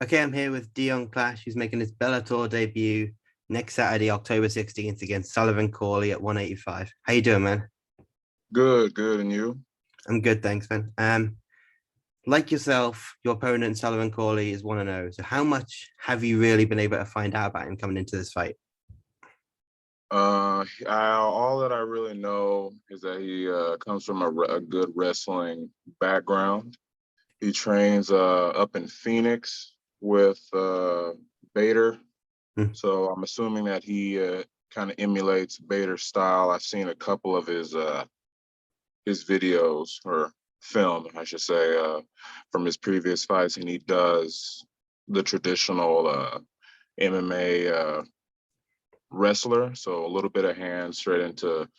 Okay, I'm here with Deon Clash, who's making his Bellator debut next Saturday, October 16th, against Sullivan Corley at 185. How you doing, man? Good, good. And you? I'm good, thanks, man. Like yourself, your opponent Sullivan Corley is 1-0. So how much have you really been able to find out about him coming into this fight? All that I really know is that he comes from a good wrestling background. He trains up in Phoenix with Bader. Hmm. So I'm assuming that he kind of emulates Bader's style. I've seen a couple of his videos or film, I should say, from his previous fights, and he does the traditional MMA wrestler. So a little bit of hands straight into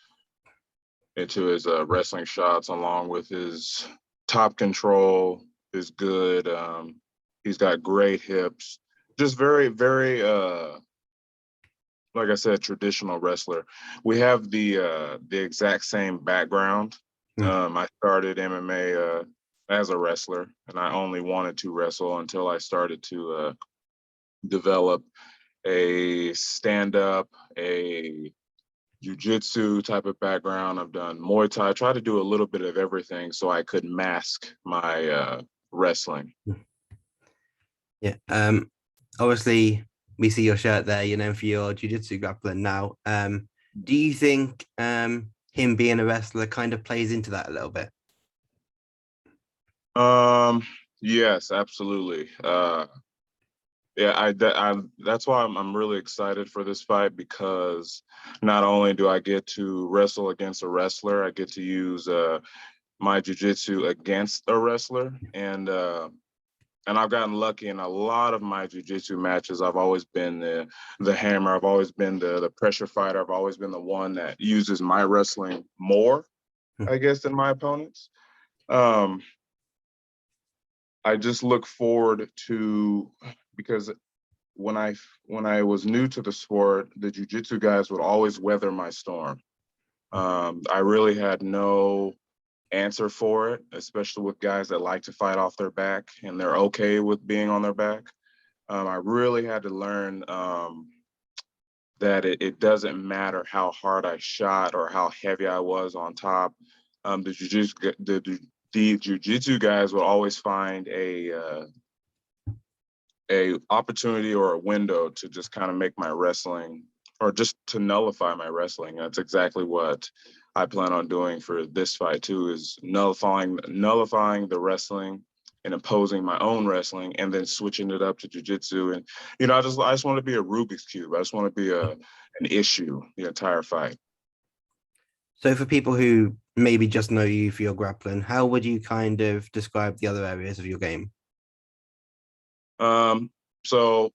his wrestling shots, along with his top control is good. He's got great hips. Just very, very, like I said, traditional wrestler. We have the exact same background. Hmm. I started MMA as a wrestler, and I only wanted to wrestle until I started to develop a stand-up, a Jiu-Jitsu type of background. I've done Muay Thai. I try to do a little bit of everything so I could mask my wrestling. Yeah. Obviously, we see your shirt there, you're known for your jiu-jitsu grappling now. Do you think him being a wrestler kind of plays into that a little bit? Yes, absolutely. Yeah, that's why I'm really excited for this fight, because not only do I get to wrestle against a wrestler, I get to use my jujitsu against a wrestler, and I've gotten lucky in a lot of my jujitsu matches. I've always been the hammer. I've always been the pressure fighter. I've always been the one that uses my wrestling more, Hmm. I guess, than my opponents. Um, I just look forward to, because when I was new to the sport, the jujitsu guys would always weather my storm. I really had no answer for it, especially with guys that like to fight off their back and they're okay with being on their back. I really had to learn that it doesn't matter how hard I shot or how heavy I was on top. The jujitsu guys will always find a opportunity or a window to just kind of make my wrestling, or just to nullify my wrestling. That's exactly what I plan on doing for this fight too, is nullifying the wrestling and imposing my own wrestling, and then switching it up to jujitsu. And I just want to be a Rubik's cube. I just want to be an issue the entire fight. So for people who maybe just know you for your grappling, how would you kind of describe the other areas of your game? Um, so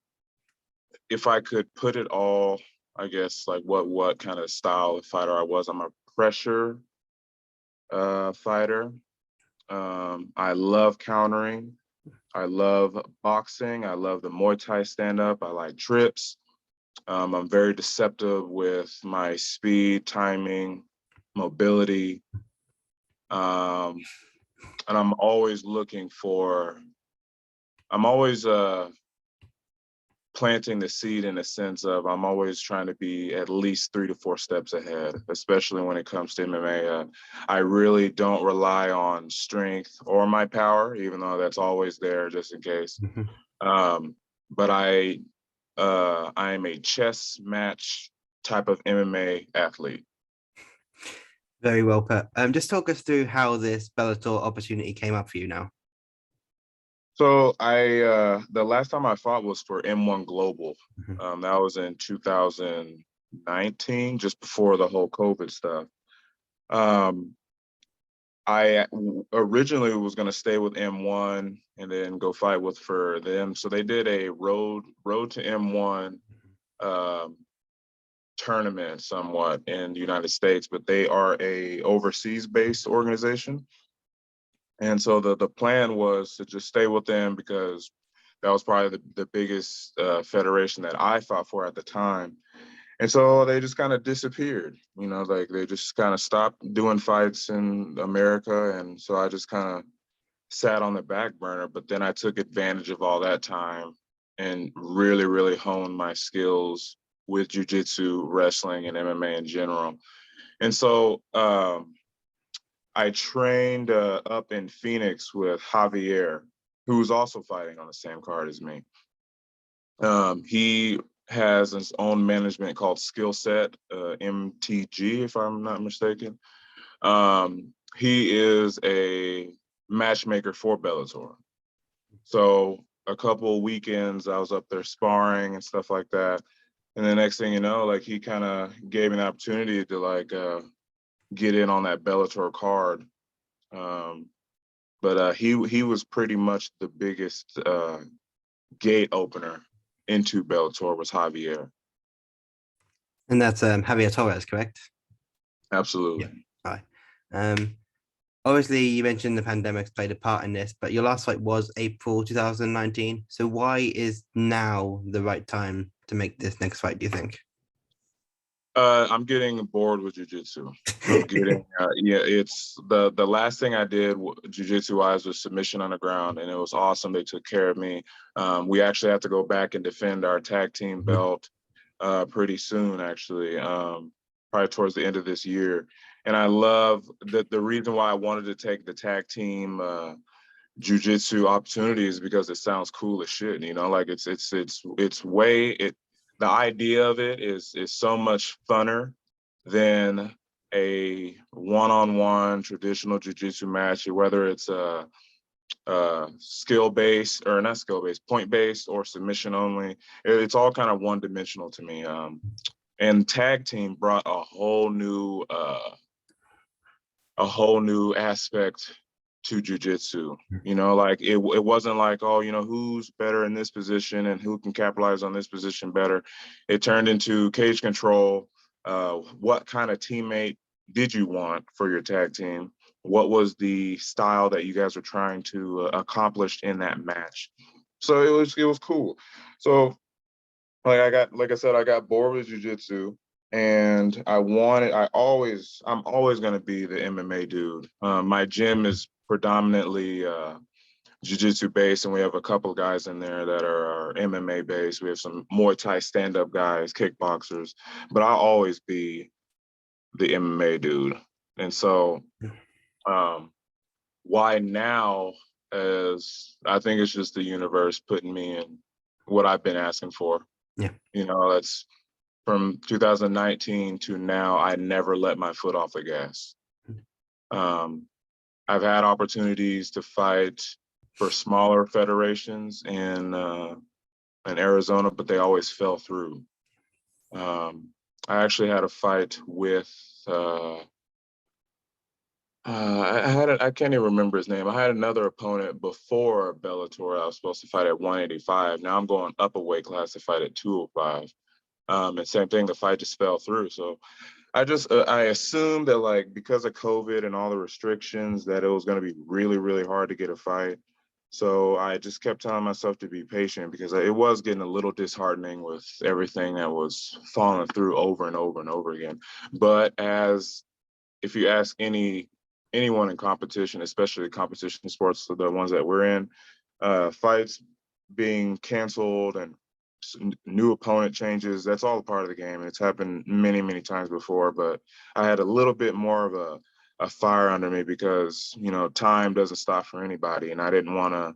if I could put it all, I guess, like what kind of style of fighter I was, I'm a pressure fighter. I love countering. I love boxing. I love the Muay Thai stand up. I like trips. I'm very deceptive with my speed, timing, mobility. Um, and I'm always planting the seed, in a sense of I'm always trying to be at least 3 to 4 steps ahead, especially when it comes to MMA. I really don't rely on strength or my power, even though that's always there just in case. Mhm. Um, but I am a chess match type of MMA athlete. Very well put. Just talk us through how this Bellator opportunity came up for you now. So the last time I fought was for M1 Global. Mhm. That was in 2019, just before the whole COVID stuff. Um, originally was going to stay with M1 and then go fight with for them. So they did a road to M1 um, tournament somewhat in the United States, but they are a overseas based organization. And so the plan was to just stay with them, because that was probably the biggest federation that I fought for at the time. And so they just kind of disappeared, like they just kind of stopped doing fights in America. And so I just kind of sat on the back burner, but then I took advantage of all that time and really, really honed my skills with jiu-jitsu, wrestling, and MMA in general. And so I trained up in Phoenix with Javier, who was also fighting on the same card as me. He has his own management called Skill Set, MTG, if I'm not mistaken. He is a matchmaker for Bellator. So a couple of weekends I was up there sparring and stuff like that. And the next thing you know, like he kind of gave me an opportunity to like get in on that Bellator card. But he was pretty much the biggest gate opener into Bellator was Javier. And that's Javier Torres, correct? Absolutely. Yeah. All right. Obviously, you mentioned the pandemic's played a part in this, but your last fight was April 2019. So why is now the right time to make this next fight, do you think? I'm getting bored with jiu-jitsu. I'm getting, it's the last thing I did jiu-jitsu wise was submission on the ground, and it was awesome. They took care of me. We actually have to go back and defend our tag team belt pretty soon, actually, probably towards the end of this year. And I love that the reason why I wanted to take the tag team jiu-jitsu opportunity is because it sounds cool as shit. You know, like the idea of it is so much funner than a one-on-one traditional jiu-jitsu match, whether it's a skill-based or not skill-based, point-based or submission only. It's all kind of one-dimensional to me. And tag team brought a whole new aspect to jiu-jitsu. You know, like it wasn't like, oh, you know, who's better in this position and who can capitalize on this position better. It turned into cage control. What kind of teammate did you want for your tag team? What was the style that you guys were trying to accomplish in that match? So it was cool. So like I said, I got bored with jiu-jitsu. And I'm always going to be the MMA dude. My gym is predominantly jiu-jitsu based, and we have a couple of guys in there that are MMA based. We have some Muay Thai stand-up guys, kickboxers, but I'll always be the MMA dude. And so why now? As I think it's just the universe putting me in what I've been asking for. Yeah. You know, that's from 2019 to now, I never let my foot off the gas. I've had opportunities to fight for smaller federations in Arizona, but they always fell through. I actually had a fight with I can't even remember his name. I had another opponent before Bellator. I was supposed to fight at 185. Now I'm going up a weight class to fight at 205. And same thing, the fight just fell through. So I assumed that like because of COVID and all the restrictions that it was going to be really, really hard to get a fight. So I just kept telling myself to be patient because it was getting a little disheartening with everything that was falling through over and over and over again. But if you ask anyone in competition, especially competition sports, so the ones that we're in, fights being canceled and new opponent changes, that's all a part of the game. It's happened many, many times before, but I had a little bit more of a fire under me because, you know, time doesn't stop for anybody. And I didn't want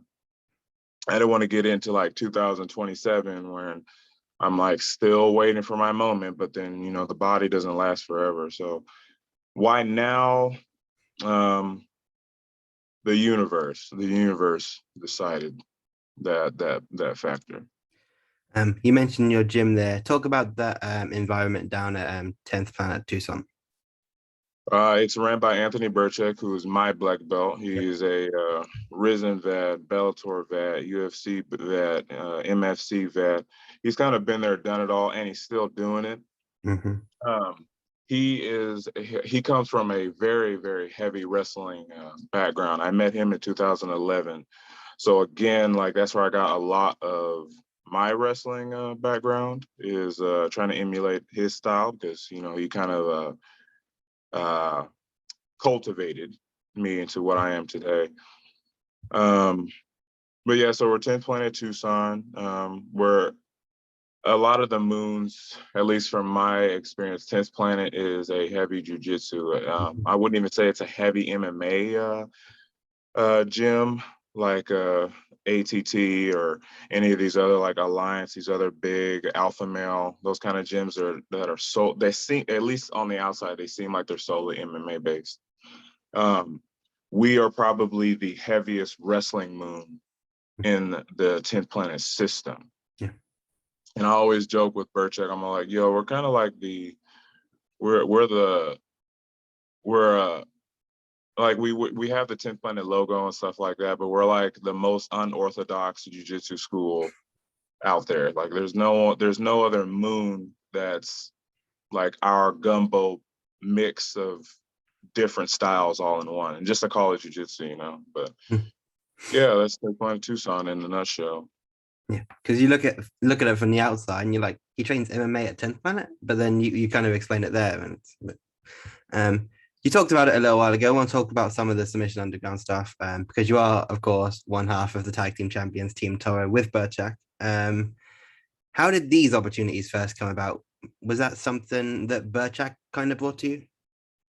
to get into like 2027 when I'm like still waiting for my moment, but then, you know, the body doesn't last forever. So why now? The universe decided that factor. You mentioned your gym there. Talk about that environment down at 10th Planet Tucson. It's ran by Anthony Birchak, who is my black belt. He's a Risen vet, Bellator vet, UFC vet, MFC vet. He's kind of been there, done it all, and he's still doing it. Mm-hmm. He comes from a very, very heavy wrestling background. I met him in 2011. So again, like that's where I got a lot of my wrestling background is trying to emulate his style because, you know, he kind of cultivated me into what I am today. But yeah, so we're 10th Planet Tucson. We're a lot of the moons, at least from my experience, 10th Planet is a heavy jujitsu. I wouldn't even say it's a heavy MMA gym like ATT or any of these other like Alliance, these other big alpha male, those kind of gyms that are so, they seem, at least on the outside, they seem like they're solely MMA based. We are probably the heaviest wrestling moon in the 10th Planet system. Yeah. And I always joke with Birchak, I'm like, yo, we're kind of like we're like we have the 10th Planet logo and stuff like that, but we're like the most unorthodox jiu-jitsu school out there. Like there's no other moon that's like our gumbo mix of different styles all in one, and just to call it jiu-jitsu, you know. But yeah, that's 10th Planet Tucson in a nutshell. Yeah, because you look at it from the outside and you're like, he trains MMA at 10th Planet, but then you kind of explain it there. And you talked about it a little while ago. I want to talk about some of the Submission Underground stuff, because you are, of course, one half of the tag team champions, Team Toro, with Birchak. How did these opportunities first come about? Was that something that Birchak kind of brought to you?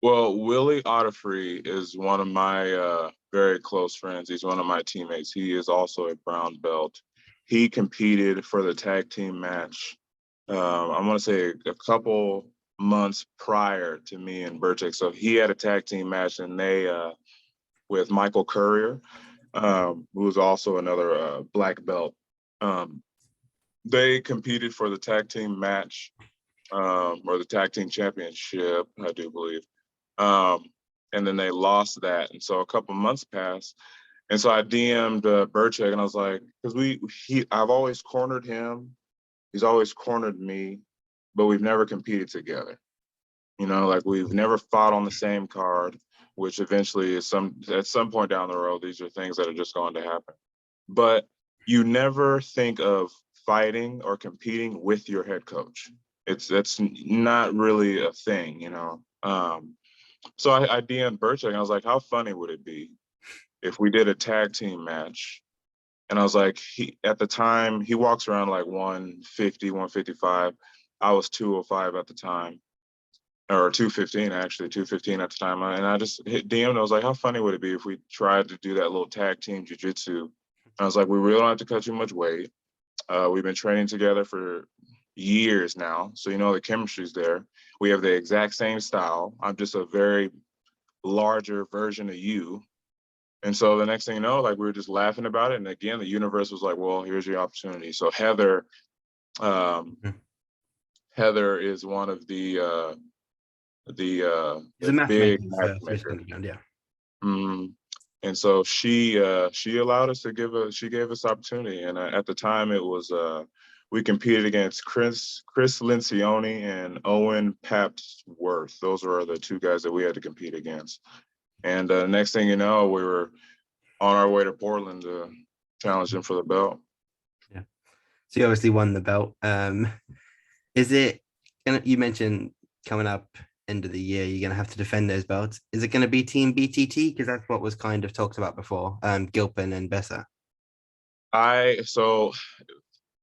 Well, Willie Otterfree is one of my very close friends. He's one of my teammates. He is also a brown belt. He competed for the tag team match. I want to say a couple months prior to me and Birchak. So he had a tag team match, and they with Michael Courier, who was also another black belt. They competed for the tag team match, or the tag team championship, I do believe. And then they lost that. And so a couple months passed. And so I DM'd Birchak, and I was like, because I've always cornered him. He's always cornered me, but we've never competed together. You know, like we've never fought on the same card, which eventually is at some point down the road, these are things that are just going to happen. But you never think of fighting or competing with your head coach. That's not really a thing, you know. So I DM'd Birchak, and I was like, how funny would it be if we did a tag team match? And I was like, at the time, he walks around like 150, 155. I was 205 at the time, or 215 actually, 215 at the time. And I just hit DM, and I was like, how funny would it be if we tried to do that little tag team jiu-jitsu? I was like, we really don't have to cut too much weight. We've been training together for years now, so you know the chemistry's there. We have the exact same style. I'm just a very larger version of you. And so the next thing you know, like we were just laughing about it. And again, the universe was like, well, here's your opportunity. So Heather is one of the big matchmaker. Yeah. And so she allowed us to she gave us opportunity. And at the time it was, we competed against Chris Lencioni and Owen Papsworth. Those were the two guys that we had to compete against. And next thing you know, we were on our way to Portland to challenge them for the belt. Yeah. So you obviously won the belt. Is it, you mentioned coming up end of the year, you're going to have to defend those belts. Is it going to be Team BTT? Because that's what was kind of talked about before, Gilpin and Besser. So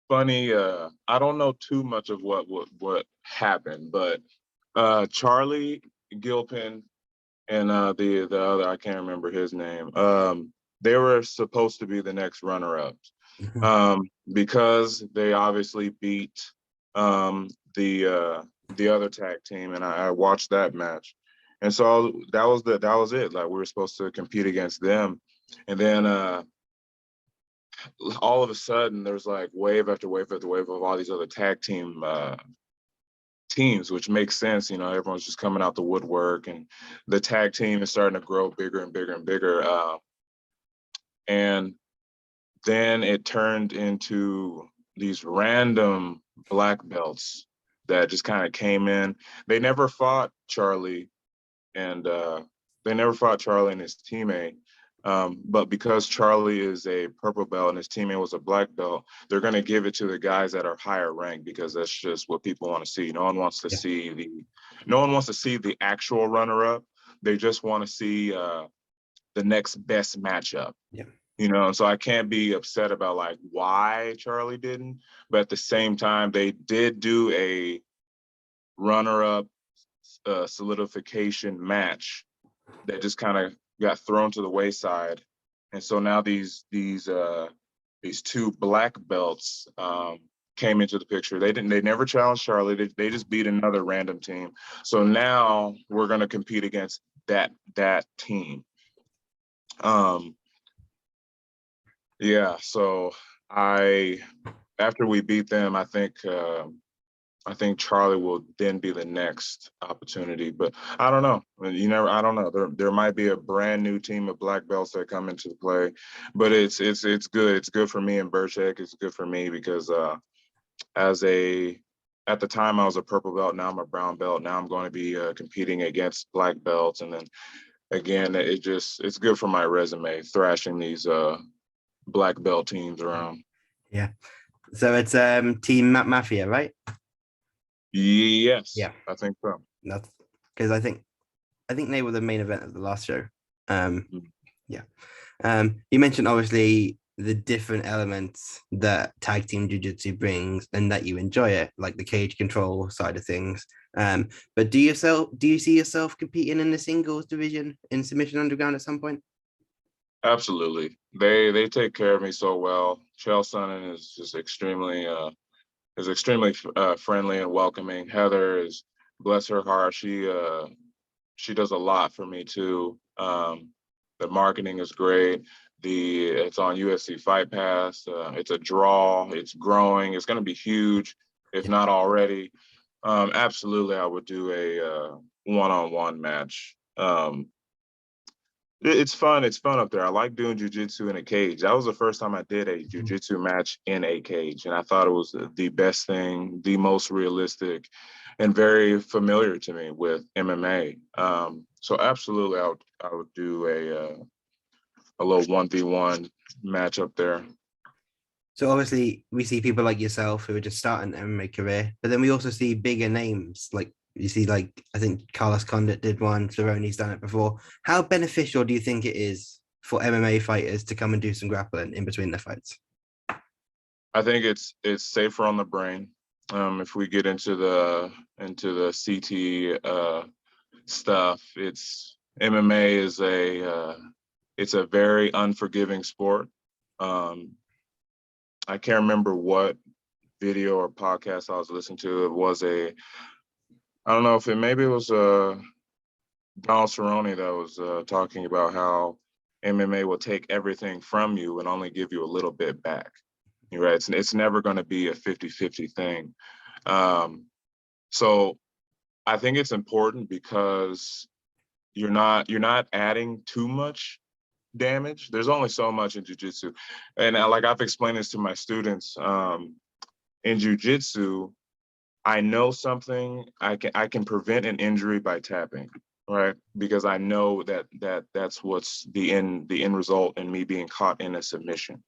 funny, I don't know too much of what happened, but Charlie Gilpin and the other, I can't remember his name, they were supposed to be the next runner-ups, because they obviously beat the other tag team, and I watched that match. And so that was it. Like we were supposed to compete against them. And then all of a sudden there's like wave after wave after wave of all these other tag team teams, which makes sense. You know, everyone's just coming out the woodwork, and the tag team is starting to grow bigger and bigger and bigger. And then it turned into these random black belts that just kind of came in. They never fought Charlie, and his teammate. But because Charlie is a purple belt and his teammate was a black belt, they're going to give it to the guys that are higher ranked, because that's just what people want to see. No one wants to see the actual runner-up. They just want to see the next best matchup. Yeah. So I can't be upset about like why Charlie didn't, but at the same time, they did do a runner-up solidification match that just kind of got thrown to the wayside. And so now these two black belts came into the picture. They never challenged Charlie. They just beat another random team. So now we're going to compete against that team. Yeah, so after we beat them, I think Charlie will then be the next opportunity, but I don't know. I don't know. There might be a brand new team of black belts that come into play, but it's good. It's good for me and Birchak. It's good for me because at the time I was a purple belt. Now I'm a brown belt. Now I'm going to be competing against black belts, and then again, it's good for my resume thrashing these black belt teams around. Yeah. So it's Team Mafia, right? Yes. Yeah, I think so. that's because I think they were the main event of the last show. Yeah. You mentioned obviously the different elements that tag team jiu-jitsu brings and that you enjoy it, like the cage control side of things. But do you see yourself competing in the singles division in Submission Underground at some point? Absolutely. They take care of me so well. Chael Sonnen is just extremely friendly and welcoming. Heather is, bless her heart, she does a lot for me too. The marketing is great. It's on UFC Fight Pass. It's a draw. It's growing. It's going to be huge, if not already. Absolutely, I would do a one-on-one match. It's fun. It's fun up there. I like doing jujitsu in a cage. That was the first time I did a jujitsu match in a cage, and I thought it was the best thing, the most realistic, and very familiar to me with MMA. So absolutely, I would do a little 1v1 match up there. So obviously we see people like yourself who are just starting an MMA career, but then we also see bigger names like you see, like I think Carlos Condit did one, Cerrone's done it before. How beneficial do you think it is for MMA fighters to come and do some grappling in between their fights? I think it's safer on the brain. If we get into the CT stuff, it's MMA is it's a very unforgiving sport. I can't remember what video or podcast I was listening to. It was I don't know if maybe it was Donald Cerrone that was talking about how MMA will take everything from you and only give you a little bit back. You're right. It's never going to be a 50-50 thing. So I think it's important because you're not adding too much damage. There's only so much in jiu-jitsu. And like I've explained this to my students, in jiu-jitsu, I know something, I can prevent an injury by tapping, right? Because I know that's what's the end result in me being caught in a submission.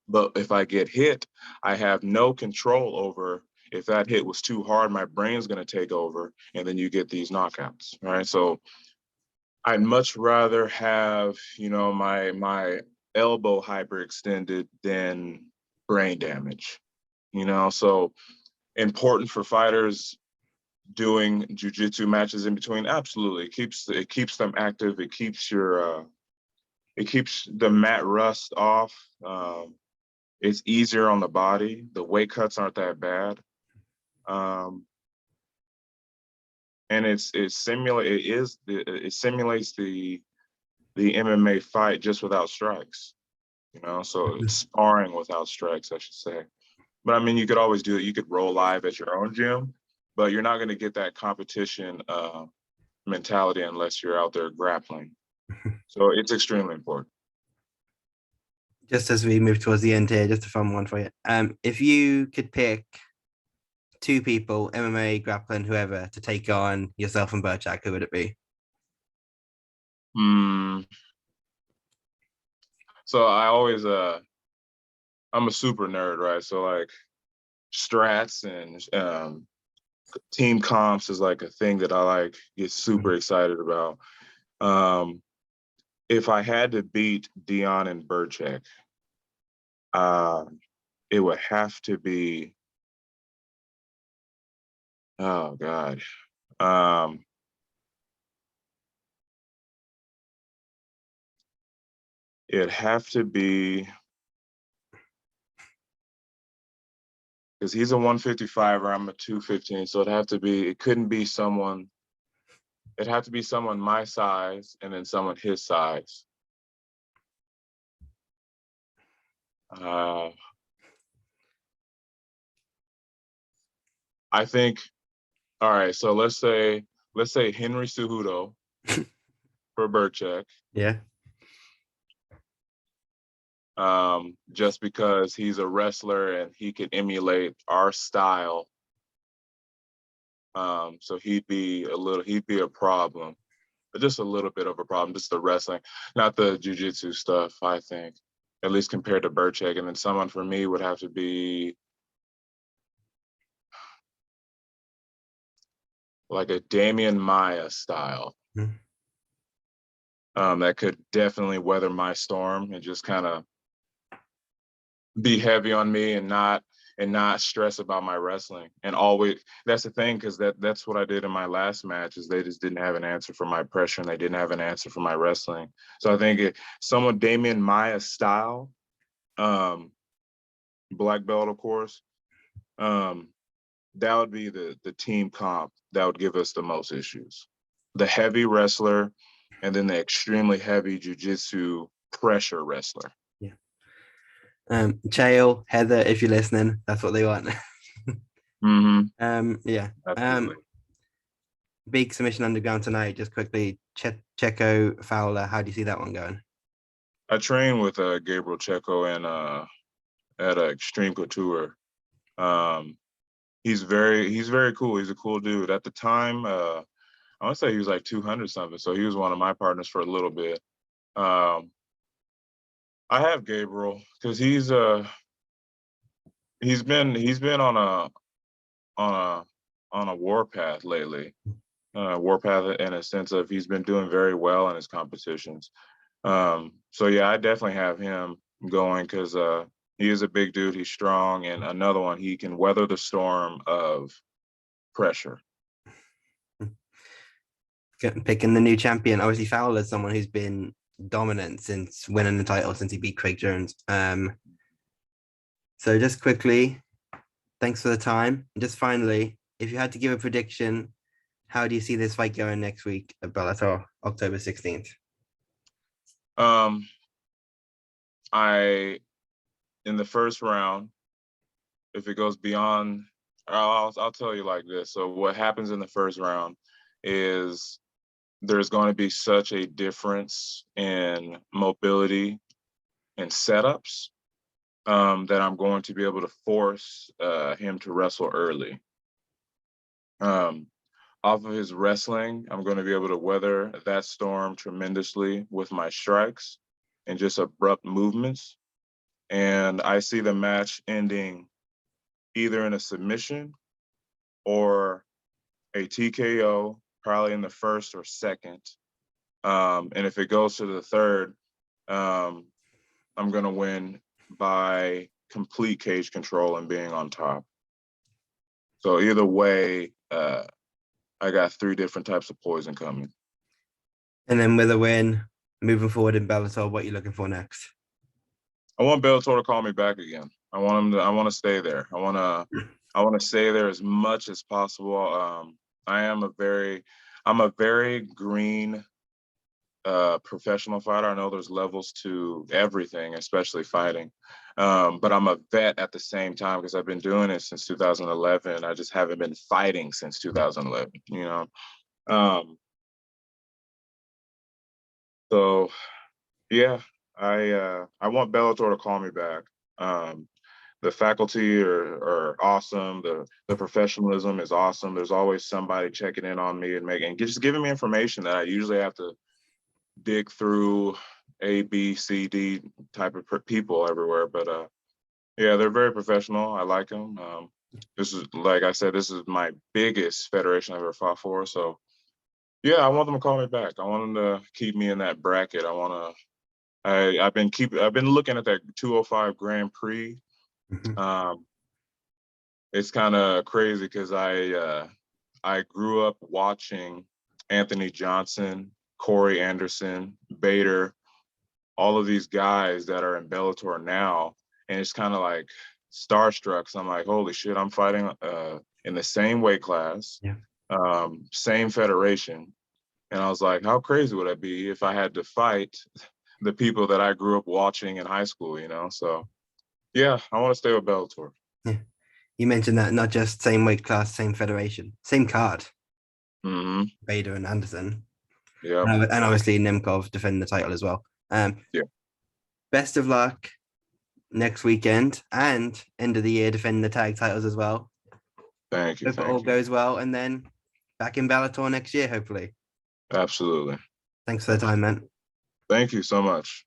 But if I get hit, I have no control over if that hit was too hard, my brain's going to take over, and then you get these knockouts, right? So I'd much rather have, my elbow hyperextended than brain damage, So important for fighters doing jiu-jitsu matches in between. Absolutely, it keeps them active. It keeps the mat rust off. It's easier on the body. The weight cuts aren't that bad. And it simulates the MMA fight just without strikes, so it's sparring without strikes, I should say. But I mean, you could always do it. You could roll live at your own gym, but you're not going to get that competition mentality unless you're out there grappling. So it's extremely important. Just as we move towards the end here, just a fun one for you. If you could pick two people, MMA, grappling, whoever, to take on yourself and Birchak, who would it be? So I always I'm a super nerd, right? So like strats and team comps is like a thing that I like get super excited about. if I had to beat Deon and Birchak, it would have to be, oh God. It'd have to be, because he's a 155er, I'm a 215, so it couldn't be someone, it'd have to be someone my size and then someone his size. I think, all right, so let's say Henry Cejudo for Birchak. Yeah. Just because he's a wrestler and he can emulate our style. So he'd be a problem, but just a little bit of a problem, just the wrestling, not the jiu-jitsu stuff, I think, at least compared to Birchak. And then someone for me would have to be like a Damian Maya style. Mm. That could definitely weather my storm and just kind of be heavy on me and not stress about my wrestling. And always, that's the thing, because that's what I did in my last match, is they just didn't have an answer for my pressure and they didn't have an answer for my wrestling. So I think someone Damian Maya style, black belt, of course, that would be the team comp that would give us the most issues. The heavy wrestler and then the extremely heavy jiu-jitsu pressure wrestler. Yeah. Chael, Heather, if you're listening, that's what they want. Yeah. Absolutely. Big submission underground tonight. Just quickly, Checo Fowler. How do you see that one going? I trained with Gabriel Checo and at Extreme Couture. He's very cool. He's a cool dude. At the time, I want to say he was like 200 something. So he was one of my partners for a little bit. I have Gabriel because he's been on a warpath lately. Warpath in a sense of he's been doing very well in his competitions. So yeah, I definitely have him going because he is a big dude. He's strong, and another one, he can weather the storm of pressure. Picking the new champion, obviously Fowler is someone who's been dominant since winning the title, since he beat Craig Jones. So just quickly, thanks for the time. And just finally, if you had to give a prediction, how do you see this fight going next week at Bellator, October 16th? In the first round, if it goes beyond, I'll tell you like this. So what happens in the first round is there's going to be such a difference in mobility and setups that I'm going to be able to force him to wrestle early. Off of his wrestling, I'm going to be able to weather that storm tremendously with my strikes and just abrupt movements. And I see the match ending either in a submission or a TKO, probably in the first or second. And if it goes to the third, I'm going to win by complete cage control and being on top. So either way, I got 3 different types of poison coming. And then with a win, moving forward in Bellator, what are you looking for next? I want Bellator to call me back again. I want to stay there. I want to stay there as much as possible. I'm a very green professional fighter. I know there's levels to everything, especially fighting. But I'm a vet at the same time because I've been doing it since 2011. I just haven't been fighting since 2011, you know? So yeah, I want Bellator to call me back. The faculty are awesome. The professionalism is awesome. There's always somebody checking in on me and just giving me information that I usually have to dig through A, B, C, D type of people everywhere. But yeah, they're very professional. I like them. This is, like I said, this is my biggest federation I've ever fought for. So Yeah, I want them to call me back. I want them to keep me in that bracket. I've been looking at that 205 Grand Prix. Mhm. It's kind of crazy because I grew up watching Anthony Johnson, Corey Anderson, Bader, all of these guys that are in Bellator now, and it's kind of like starstruck. So I'm like, holy shit, I'm fighting in the same weight class, Yeah. same federation. And I was like, how crazy would I be if I had to fight the people that I grew up watching in high school, you know? So yeah, I want to stay with Bellator. Yeah. You mentioned that not just same weight class, same federation, same card, Mm-hmm. Bader and Anderson, Yeah. and obviously Nemkov defending the title as well. Yeah. Best of luck next weekend and end of the year defending the tag titles as well. Thank you. Hope it all Thank you. goes well, and then back in Bellator next year, hopefully. Absolutely. Thanks for the time, man. Thank you so much.